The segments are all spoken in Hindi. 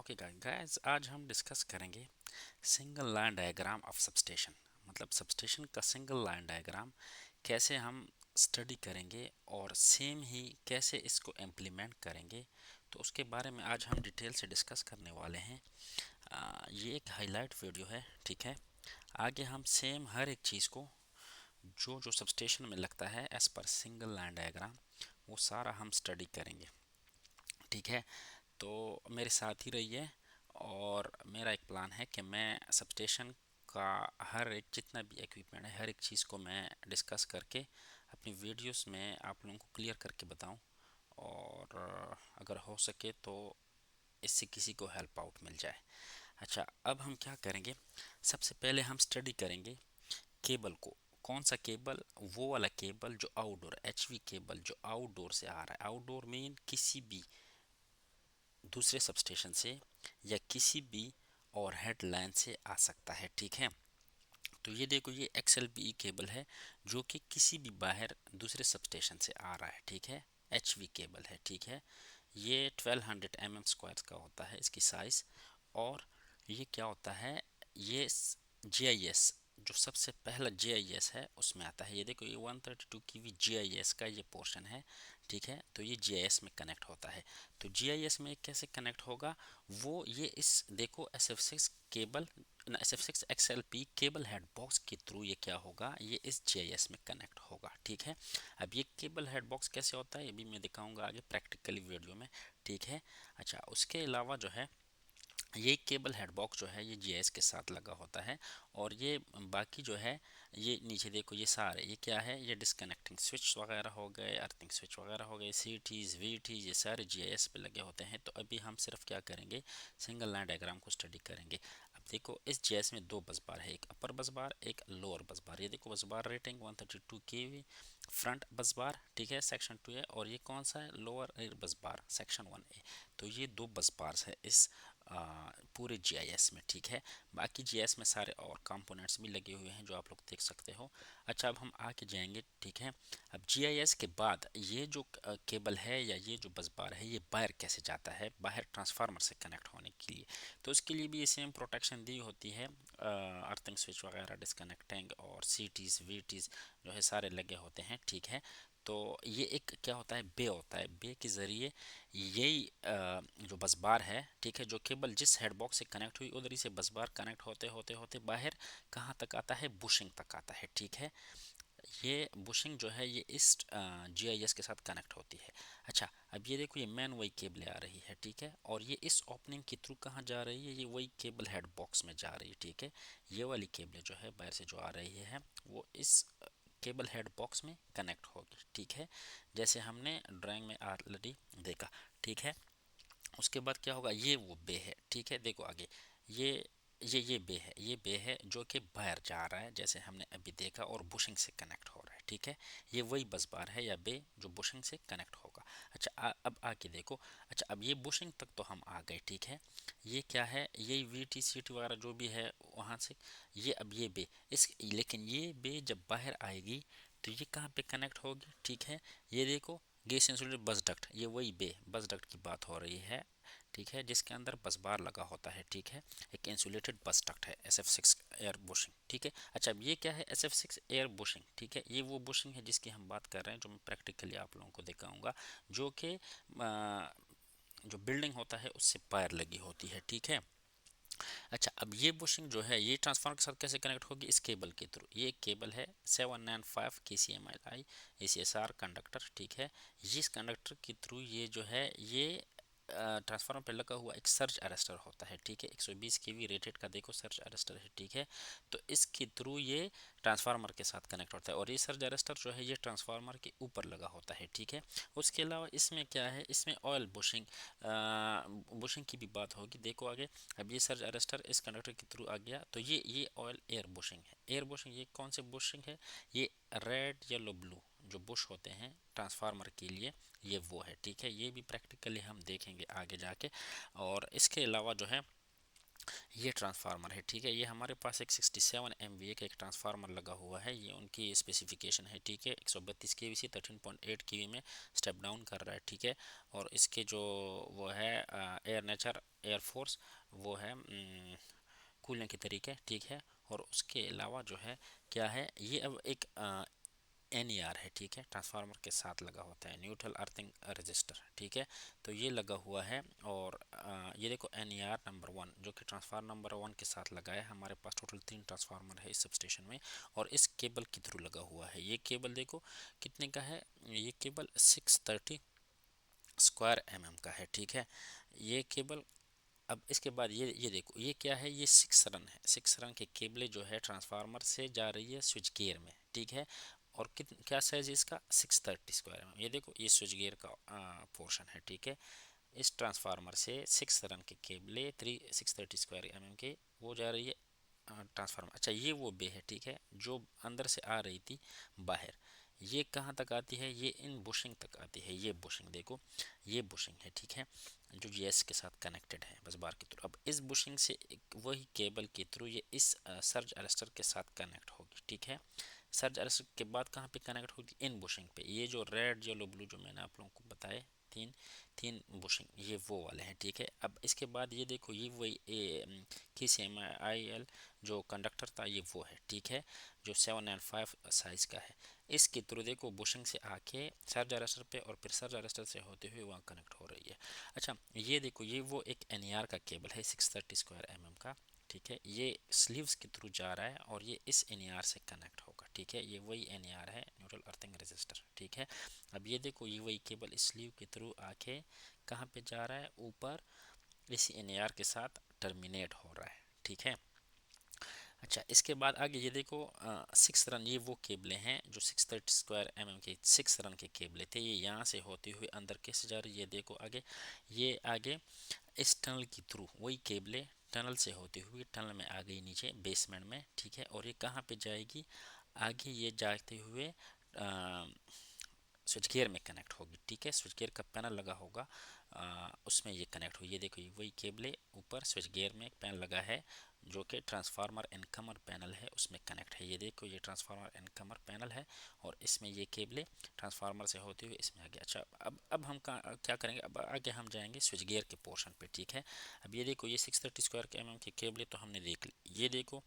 ओके गाइस, आज हम डिस्कस करेंगे single line diagram of substation. मतलब सबस्टेशन का सिंगल लाइन डायग्राम कैसे हम स्टडी करेंगे और सेम ही कैसे इसको इम्प्लीमेंट करेंगे, तो उसके बारे में आज हम डिटेल से डिस्कस करने वाले हैं। ये एक हाईलाइट वीडियो है, ठीक है। आगे हम सेम हर एक चीज़ को जो जो सबस्टेशन में लगता है as per single line diagram, वो सारा हम स्टडी करेंगे, ठीक है। तो मेरे साथ ही रहिए। और मेरा एक प्लान है कि मैं सबस्टेशन का हर एक जितना भी इक्विपमेंट है, हर एक चीज़ को मैं डिस्कस करके अपनी वीडियोस में आप लोगों को क्लियर करके बताऊं। और अगर हो सके तो इससे किसी को हेल्प आउट मिल जाए। अच्छा, अब हम क्या करेंगे, सबसे पहले हम स्टडी करेंगे केबल को। कौन सा केबल? वो वाला केबल जो आउटडोर, एचवी केबल जो आउटडोर से आ रहा है। आउटडोर मीन किसी भी दूसरे सबस्टेशन से या किसी भी और हेडलाइन से आ सकता है, ठीक है। तो ये देखो, ये XLPE केबल है जो कि किसी भी बाहर दूसरे सबस्टेशन से आ रहा है, ठीक है। HV केबल है, ठीक है। ये 1200 mm² का होता है इसकी साइज। और ये क्या होता है, ये GIS, जो सबसे पहला GIS है उसमें आता है। ये देखो, ये 132 की भी GIS का ये पोर्शन है, ठीक है। तो ये GIS में कनेक्ट होता है। तो GIS में कैसे कनेक्ट होगा, वो ये इस देखो SF6 cable, SF6 XLP cable head box के थ्रू ये क्या होगा, ये इस GIS में कनेक्ट होगा, ठीक है। अब ये केबल हेड बॉक्स कैसे होता है ये भी मैं दिखाऊंगा आगे प्रैक्टिकली वीडियो में, ठीक है। अच्छा, उसके अलावा जो है, ये केबल हेड बॉक्स जो है ये जीएस के साथ लगा होता है। और ये बाकी जो है, ये नीचे देखो, ये सारे ये क्या है, ये डिसकनेक्टिंग स्विच वगैरह हो गए, अर्थिंग स्विच वगैरह हो गए, सीटीज वीटीज, ये सारे जीएस पे लगे होते हैं। तो अभी हम सिर्फ क्या करेंगे, सिंगल लाइन डायग्राम को स्टडी करेंगे। अब देखो, इस जीएस में दो बस बार है, एक अपर बस बार, एक लोअर बस बार। ये देखो, बस बार रेटिंग 132 केवी, फ्रंट बस बार, ठीक है, सेक्शन 2 है। और ये कौन सा है, लोअर बस बार, सेक्शन 1A। तो ये दो बस बार्स है इस पूरे जीआईएस में, ठीक है। बाकी जीआईएस में सारे और कंपोनेंट्स भी लगे हुए हैं जो आप लोग देख सकते हो। अच्छा, अब हम आगे जाएंगे, ठीक है। अब जीआईएस के बाद ये जो केबल है या ये जो बस बार है, ये बाहर कैसे जाता है, बाहर ट्रांसफार्मर से कनेक्ट होने के लिए। तो इसके लिए भी ये सेम प्रोटेक्शन दी होती है, अर्थिंग स्विच वगैरह, डिस्कनेक्टिंग और सीटीज वीटीज जो है सारे लगे होते हैं, ठीक है। तो ये एक क्या होता है, बे होता है, बे के ज़रिए यही जो बस बार है, ठीक है, जो केबल जिस हेड बॉक्स से कनेक्ट हुई उधर ही से बस बार कनेक्ट होते होते होते बाहर कहाँ तक आता है, बुशिंग तक आता है, ठीक है। ये बुशिंग जो है ये इस जीआईएस के साथ कनेक्ट होती है। अच्छा, अब ये देखो, ये मेन वही केबल आ रही है, ठीक है। और ये इस ओपनिंग के थ्रू कहाँ जा रही है, ये वही केबल हेड बॉक्स में जा रही है, ठीक है। ये वाली केबल जो है बाहर से जो आ रही है वो इस केबल हेड बॉक्स में कनेक्ट होगी, ठीक है, जैसे हमने ड्राइंग में ऑलरेडी देखा, ठीक है। उसके बाद क्या होगा, ये वो बे है, ठीक है। देखो आगे, ये ये बे है, ये बे है जो कि बाहर जा रहा है जैसे हमने अभी देखा, और बुशिंग से कनेक्ट हो रहा है, ठीक है। ये वही बस बार है या बे जो बुशिंग से कनेक्ट होगा। अच्छा, अब आके देखो। अच्छा, अब ये बुशिंग तक तो हम आ गए, ठीक है। ये क्या है, ये वी टी सी टी वगैरह जो भी है वहाँ से, ये अब ये बे इस, लेकिन ये बे जब बाहर आएगी तो ये कहाँ पे कनेक्ट होगी, ठीक है। ये देखो, गैस इंसुलेटेड बस डक्ट, ये वही बे बस डक्ट की बात हो रही है, ठीक है, जिसके अंदर बस बार लगा होता है, ठीक है। एक इंसुलेटेड बस डक्ट है, SF6 एयर बुशिंग, ठीक है। अच्छा, अब ये क्या है, SF6 एयर बुशिंग, ठीक है। ये वो बुशिंग है जिसकी हम बात कर रहे हैं, जो मैं प्रैक्टिकली आप लोगों को दिखाऊंगा, जो कि जो बिल्डिंग होता है उससे पायर लगी होती है, ठीक है। अच्छा, अब ये बुशिंग जो है ये ट्रांसफार्मर के साथ कैसे कनेक्ट होगी, इस केबल के थ्रू। ये केबल है 795 KCMLI ACSR कंडक्टर, ठीक है। इस कंडक्टर के थ्रू ये जो है ये ट्रांसफार्मर पे लगा हुआ एक सर्ज अरेस्टर होता है, ठीक है। 120 केवी रेटेड का देखो सर्ज अरेस्टर है, ठीक है। तो इसके थ्रू ये ट्रांसफार्मर के साथ कनेक्ट होता है, और ये सर्ज अरेस्टर जो है ये ट्रांसफार्मर के ऊपर लगा होता है, ठीक है। उसके अलावा इसमें क्या है, इसमें ऑयल बुशिंग बुशिंग की भी बात होगी, देखो आगे। अब ये सर्ज अरेस्टर इस कंडक्टर के थ्रू आ गया, तो ये ऑयल एयर बुशिंग है। एयर बुशिंग ये कौन से बुशिंग है, ये रेड येलो ब्लू जो बुश होते हैं ट्रांसफार्मर के लिए, ये वो है, ठीक है। ये भी प्रैक्टिकली हम देखेंगे आगे जाके। और इसके अलावा जो है, ये ट्रांसफार्मर है, ठीक है। ये हमारे पास एक 67 MVA का एक ट्रांसफार्मर लगा हुआ है, ये उनकी स्पेसिफिकेशन है, ठीक है। 132 kV से 13.8 kV में स्टेप डाउन कर रहा है, ठीक है। और इसके जो वो है एयर नेचर एयर फोर्स, वो है कूलने के तरीके, ठीक है। और उसके अलावा जो है क्या है, ये अब एक NER है, ठीक है। ट्रांसफार्मर के साथ लगा होता है, न्यूट्रल अर्थिंग रजिस्टर, ठीक है। तो ये लगा हुआ है। और ये देखो NER नंबर 1 जो कि ट्रांसफार्मर नंबर 1 के साथ लगा है। हमारे पास टोटल 3 ट्रांसफार्मर है इस सबस्टेशन में, और इस केबल के थ्रू लगा हुआ है। ये केबल देखो कितने का है, ये केबल 630 स्क्वायर का है, ठीक है। ये केबल, अब इसके बाद ये देखो ये क्या है, ये 6 रन है। 6 रन के केबले जो है ट्रांसफार्मर से जा रही है स्विच गियर में, ठीक है। और क्या साइज है इसका, 630 स्क्वायर ये देखो ये स्विच गियर का पोर्शन है, ठीक है। इस ट्रांसफार्मर से 6 रन के केबले 630 स्क्वायर के वो जा रही है ट्रांसफार्मर। अच्छा ये वो बे है, ठीक है, जो अंदर से आ रही थी बाहर। ये कहाँ तक आती है, ये इन बुशिंग तक आती है। ये बुशिंग देखो, ये बुशिंग है, ठीक है, जो जीएस के साथ कनेक्टेड है बस बार के थ्रू। अब इस बुशिंग से वही केबल के थ्रू ये इस सर्ज अरेस्टर के साथ कनेक्ट होगी, ठीक है। सर्ज अरेस्टर के बाद कहाँ पे कनेक्ट होगी, इन बुशिंग पे। ये जो रेड येलो ब्लू जो मैंने आप लोगों को बताए, तीन तीन बुशिंग ये वो वाले हैं, ठीक है। अब इसके बाद ये देखो ये वही KCMIL जो कंडक्टर था ये वो है, ठीक है, जो 7 and 5 साइज का है। इसके थ्रू देखो बुशिंग से आके सर्ज अरेस्टर पे और फिर सर्ज अरेस्टर से होते हुए वहाँ कनेक्ट हो रही है। अच्छा ये देखो ये वो एक NER का केबल है 630 स्क्वायर का, ठीक है। ये स्लीव्स के थ्रू जा रहा है और ये इस NER से कनेक्ट होगा, ठीक है। ये वही NER है, न्यूट्रल अर्थिंग रजिस्टर, ठीक है। अब ये देखो ये वही केबल इस स्लीव के थ्रू आके कहाँ पे जा रहा है, ऊपर इसी NER के साथ टर्मिनेट हो रहा है, ठीक है। अच्छा इसके बाद आगे ये देखो 6 रन ये वो केबले हैं जो 630 स्क्वायर के 6 रन के केबले थे। ये यहाँ से होते हुए अंदर कैसे जा रही है, ये देखो आगे, ये आगे इस टनल के थ्रू वही केबले टनल से होते हुए टनल में आ गई नीचे बेसमेंट में, ठीक है। और ये कहाँ पे जाएगी, आगे ये जाते हुए स्विच गियर में कनेक्ट होगी, ठीक है। स्विच गियर का पैनल लगा होगा उसमें ये कनेक्ट हुई। ये देखो ये वही केबले ऊपर स्विच गियर में एक पैनल लगा है जो कि ट्रांसफार्मर इनकमर पैनल है उसमें कनेक्ट है। ये देखो ये ट्रांसफार्मर इनकमर पैनल है और इसमें ये केबले ट्रांसफार्मर से होते हुए इसमें आ गया। अच्छा अब हम क्या करेंगे, अब आगे हम जाएंगे स्विच गियर के पोर्शन पे, ठीक है। अब ये देखो ये 630 स्क्वायर के के केबले तो हमने देख ली। ये देखो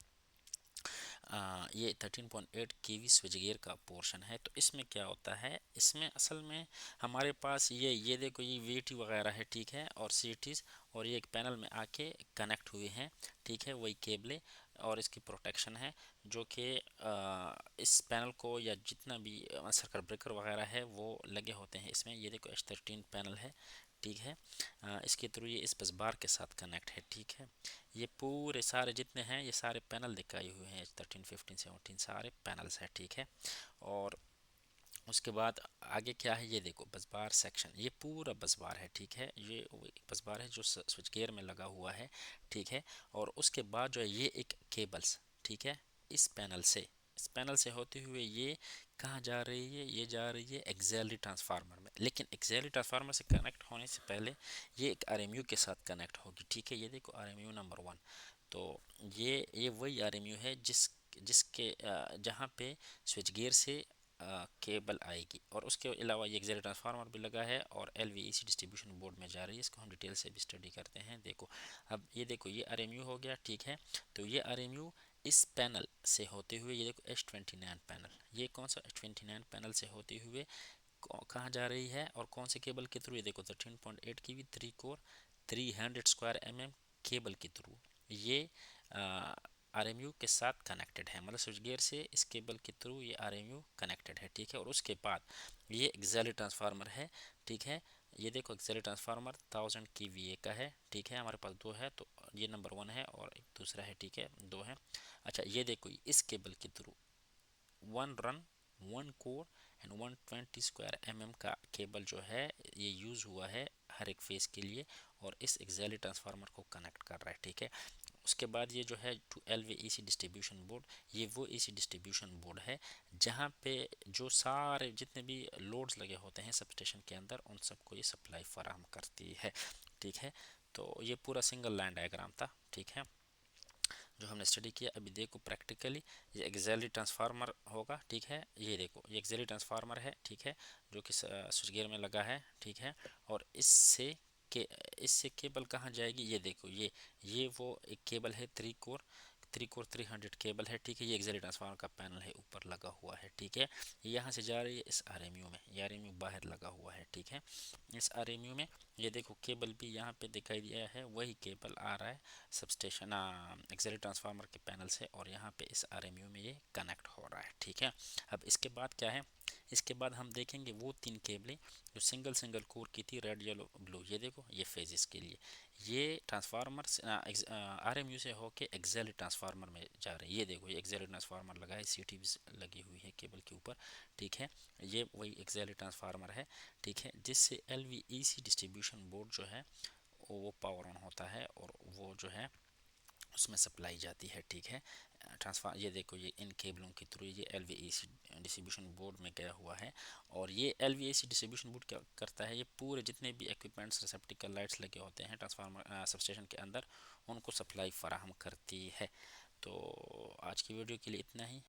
ये 13.8 केवी स्विच गियर का पोर्शन है। तो इसमें क्या होता है, इसमें असल में हमारे पास ये देखो ये VT वगैरह है, ठीक है, और CTs, और ये एक पैनल में आके कनेक्ट हुए हैं, ठीक है, वही केबले। और इसकी प्रोटेक्शन है जो कि इस पैनल को या जितना भी सर्किट ब्रेकर वगैरह है वो लगे होते हैं इसमें। ये देखो H13 पैनल है, ठीक है। इसके थ्रू ये इस बस बार के साथ कनेक्ट है, ठीक है। ये पूरे सारे जितने हैं ये सारे पैनल दिखाए हुए हैं, 13 15 17 सारे पैनल्स हैं, ठीक है। और उसके बाद आगे क्या है, ये देखो बस बार सेक्शन, ये पूरा बस बार है, ठीक है। ये बस बार है जो स्विच गियर में लगा हुआ है, ठीक है। और उसके बाद जो है ये एक केबल्स, ठीक है, इस पैनल से होते हुए ये कहाँ जा रही है, ये जा रही है एक्सिलरी ट्रांसफार्मर में। लेकिन एक्सिलरी ट्रांसफार्मर से कनेक्ट होने से पहले ये एक RMU के साथ कनेक्ट होगी, ठीक है। ये देखो RMU नंबर 1, तो ये वही RMU है जिसके जहाँ पे स्विच गियर से केबल आएगी। और उसके अलावा ये एक्सिलरी ट्रांसफार्मर भी लगा है और LVEC डिस्ट्रीब्यूशन बोर्ड में जा रही है। इसको हम डिटेल से भी स्टडी करते हैं। देखो अब ये देखो ये RMU हो गया, ठीक है। तो ये RMU इस पैनल से होते हुए ये देखो H29 पैनल, ये कौन सा H29 पैनल से होते हुए कहाँ जा रही है और कौन से केबल के थ्रू, ये देखो 13.8 की भी 3 कोर 300 स्क्वायर केबल के थ्रू ये RMU के साथ कनेक्टेड है। मतलब स्विच गियर से इस केबल के थ्रू ये RMU कनेक्टेड है, ठीक है। और उसके बाद ये एक्सिलरी ट्रांसफार्मर है, ठीक है। ये देखो एक्सिलरी ट्रांसफार्मर 1000 kVA का है, ठीक है। हमारे पास दो है, तो ये नंबर 1 है और एक दूसरा है, ठीक है, दो है। अच्छा ये देखो इस केबल के through 1 run 1 core and 120 square का केबल जो है ये यूज़ हुआ है हर एक फेस के लिए और इस एक्सिलरी ट्रांसफार्मर को कनेक्ट कर रहा है, ठीक है। उसके बाद ये जो है टू LVEC डिस्ट्रीब्यूशन बोर्ड, ये वो EC डिस्ट्रीब्यूशन बोर्ड है जहाँ पे जो सारे जितने भी लोड्स लगे होते हैं सब स्टेशन के अंदर उन सबको ये सप्लाई फराहम करती है, ठीक है। तो ये पूरा सिंगल लाइन डायग्राम था, ठीक है। जो हमने स्टडी किया। अभी देखो प्रैक्टिकली ये एक्सिलरी ट्रांसफार्मर होगा, ठीक है। ये देखो ये एक्सिलरी ट्रांसफार्मर है, ठीक है, जो कि स्विच गियर में लगा है, ठीक है। और के इससे केबल कहाँ जाएगी, ये देखो ये वो एक केबल है 300 केबल है, ठीक है। ये एक्सिलरी ट्रांसफार्मर का पैनल है, ऊपर लगा हुआ है, ठीक है। यहाँ से जा रही है इस आरएमयू में, ये आरएमयू बाहर लगा हुआ है, ठीक है। इस आरएमयू में ये देखो केबल भी यहाँ पे दिखाई दिया है, वही केबल आ रहा है सबस्टेशन एक्सिलरी ट्रांसफार्मर के पैनल से, और यहाँ पे इस आरएमयू में ये कनेक्ट हो रहा है, ठीक है। अब इसके बाद क्या है, इसके बाद हम देखेंगे वो 3 केबलें जो सिंगल कोर की थी, रेड येलो ब्लू। ये देखो ये फेजेस के लिए ये ट्रांसफार्मर आरएमयू से होके एक्सिलरी ट्रांसफार्मर में जा रहे हैं। ये देखो ये एक्सिलरी ट्रांसफार्मर लगा है, सीटी भी लगी हुई है केबल के ऊपर, ठीक है। ये वही एक्सिलरी ट्रांसफार्मर है, ठीक है, जिससे एलवीईसी डिस्ट्रीब्यूशन बोर्ड जो है वो पावर ऑन होता है और वो जो है उसमें सप्लाई जाती है, ठीक है। ट्रांसफार ये देखो ये इन केबलों के थ्रू ये एलवीएसी डिस्ट्रीब्यूशन बोर्ड में गया हुआ है। और ये एलवीएसी डिस्ट्रीब्यूशन बोर्ड क्या करता है, ये पूरे जितने भी इक्विपमेंट्स रिसेप्टिकल लाइट्स लगे होते हैं ट्रांसफार्मर सबस्टेशन के अंदर, उनको सप्लाई फराहम करती है। तो आज की वीडियो के लिए इतना ही।